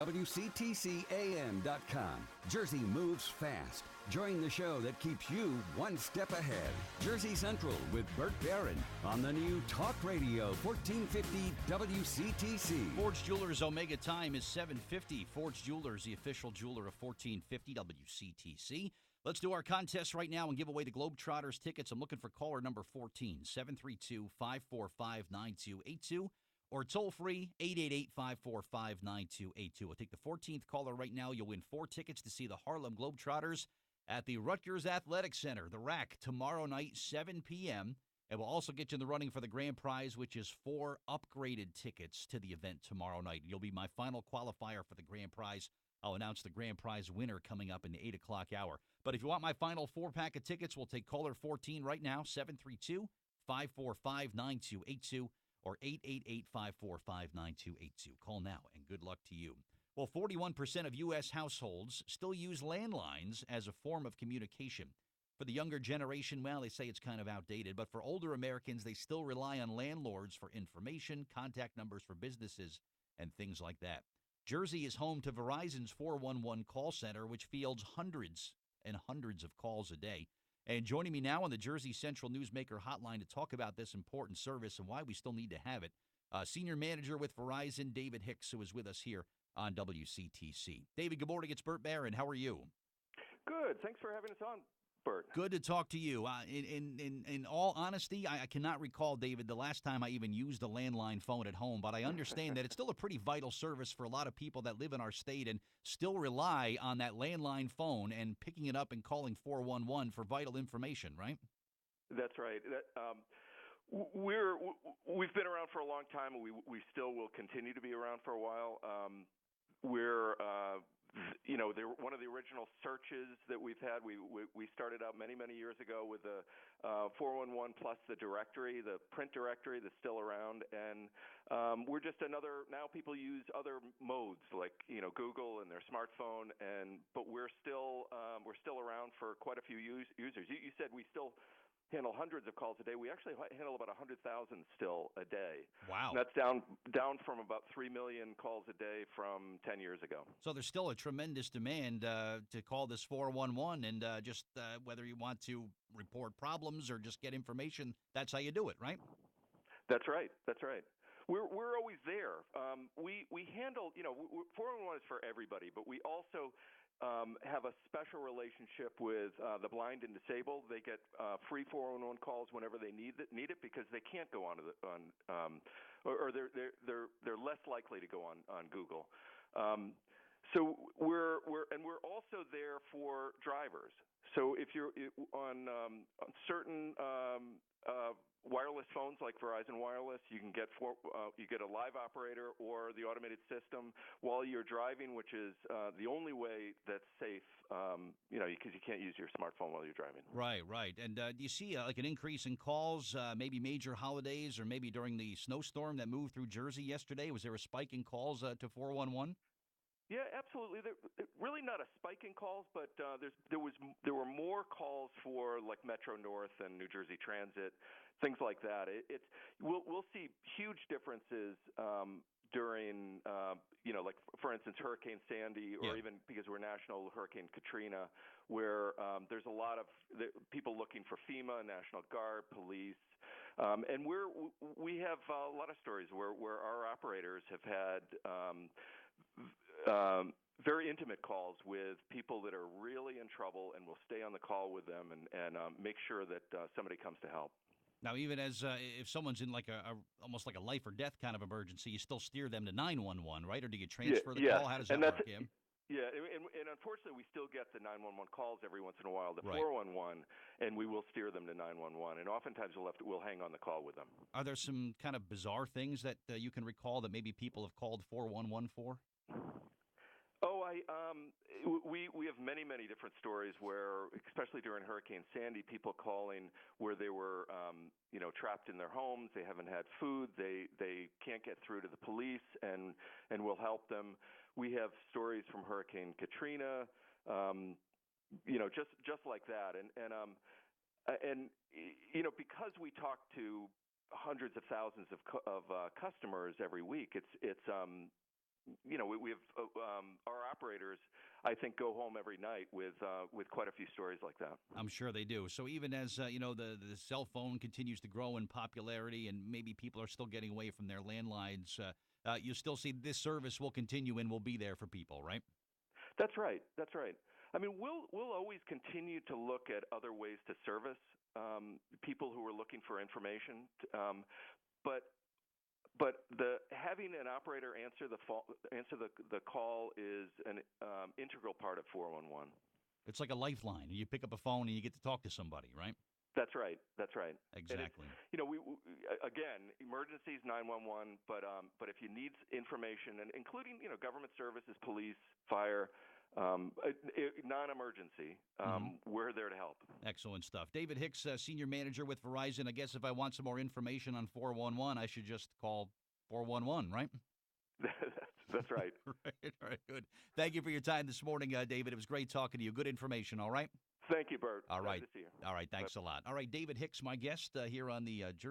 WCTCAM.com. Jersey moves fast. Join the show that keeps you one step ahead. Jersey Central with Bert Barron on the new Talk Radio 1450 WCTC. Ford's Jewelers Omega time is 7:50. Ford's Jewelers, the official jeweler of 1450 WCTC. Let's do our contest right now and give away the Globetrotters tickets. I'm looking for caller number 14, 732-545-9282. Or toll-free, 888-545-9282. We'll take the 14th caller right now. You'll win 4 tickets to see the Harlem Globetrotters at the Rutgers Athletic Center, the RAC, tomorrow night, 7 p.m. And we'll also get you in the running for the grand prize, which is 4 upgraded tickets to the event tomorrow night. You'll be my final qualifier for the grand prize. I'll announce the grand prize winner coming up in the 8 o'clock hour. But if you want my final 4-pack of tickets, we'll take caller 14 right now, 732-545-9282. Or 888-545-9282. Call now, and good luck to you. Well, 41% of U.S. households still use landlines as a form of communication. For the younger generation, well, they say it's kind of outdated. But for older Americans, they still rely on landlords for information, contact numbers for businesses, and things like that. Jersey is home to Verizon's 411 call center, which fields hundreds and hundreds of calls a day. And joining me now on the Jersey Central Newsmaker hotline to talk about this important service and why we still need to have it, Senior Manager with Verizon, David Hicks, who is with us here on WCTC. David, good morning. It's Bert Barron. How are you? Good. Thanks for having us on, Bert. Good to talk to you. In all honesty, I cannot recall, David, the last time I even used a landline phone at home, but I understand that it's still a pretty vital service for a lot of people that live in our state and still rely on that landline phone and picking it up and calling 411 for vital information, right? That's right. We've been around for a long time, and we still will continue to be around for a while. They're one of the original searches that we've had. We started out many years ago with the 411 plus the directory, the print directory that's still around, and we're just another. Now people use other modes like Google and their smartphone, but we're still around for quite a few users. You said we still handle hundreds of calls a day. We actually handle about 100,000 still a day. Wow. And that's down from about 3 million calls a day from 10 years ago. So there's still a tremendous demand to call this 411, and just whether you want to report problems or just get information, that's how you do it, right? That's right. We're always there. We handle 411 is for everybody, but we also have a special relationship with the blind and disabled. They get free 411 calls whenever they need it because they can't go or they're less likely to go on Google. So we're also there for drivers. So if you're on certain wireless phones like Verizon Wireless, you can get a live operator or the automated system while you're driving, which is the only way that's safe. Because you can't use your smartphone while you're driving. Right. And do you see like an increase in calls, maybe major holidays, or maybe during the snowstorm that moved through Jersey yesterday? Was there a spike in calls to 411? Yeah, absolutely. Really not a spike in calls, but there were more calls for like Metro North and New Jersey Transit, things like that. We'll see huge differences during like for instance Hurricane Sandy, or even because we're national, Hurricane Katrina, where there's a lot of people looking for FEMA, National Guard, police. And we have a lot of stories where our operators have had very intimate calls with people that are really in trouble, and we'll stay on the call with them and make sure that somebody comes to help. Now, even as if someone's in like almost like a life or death kind of emergency, you still steer them to 911, right? Or do you transfer the call? How does that work, Kim? Yeah, and unfortunately, we still get the 911 calls every once in a while, the 411, and we will steer them to 911. And oftentimes, we'll hang on the call with them. Are there some kind of bizarre things that you can recall that maybe people have called 411 for? Oh, we have many different stories where, especially during Hurricane Sandy, people calling where they were trapped in their homes. They haven't had food. They can't get through to the police, and we'll help them. We have stories from Hurricane Katrina, just like that, and because we talk to hundreds of thousands of customers every week, it's we have our operators, I think, go home every night with quite a few stories like that. I'm sure they do. So even as the cell phone continues to grow in popularity, and maybe people are still getting away from their landlines, you still see this service will continue and will be there for people, right? That's right. That's right. I mean, we'll always continue to look at other ways to service people who are looking for information, but the having an operator answer the call is an integral part of 411. It's like a lifeline. You pick up a phone and you get to talk to somebody, right? That's right. That's right. Exactly. We again, emergencies 911, but if you need information, and including government services, police, fire, non-emergency, we're there to help. Excellent stuff. David Hicks, Senior Manager with Verizon. I guess if I want some more information on 411, I should just call 411, right? That's right. Right. All right, good. Thank you for your time this morning, David. It was great talking to you. Good information, all right? Thank you, Bert. All right. Glad to see you. All right, thanks a lot. All right, David Hicks, my guest here on the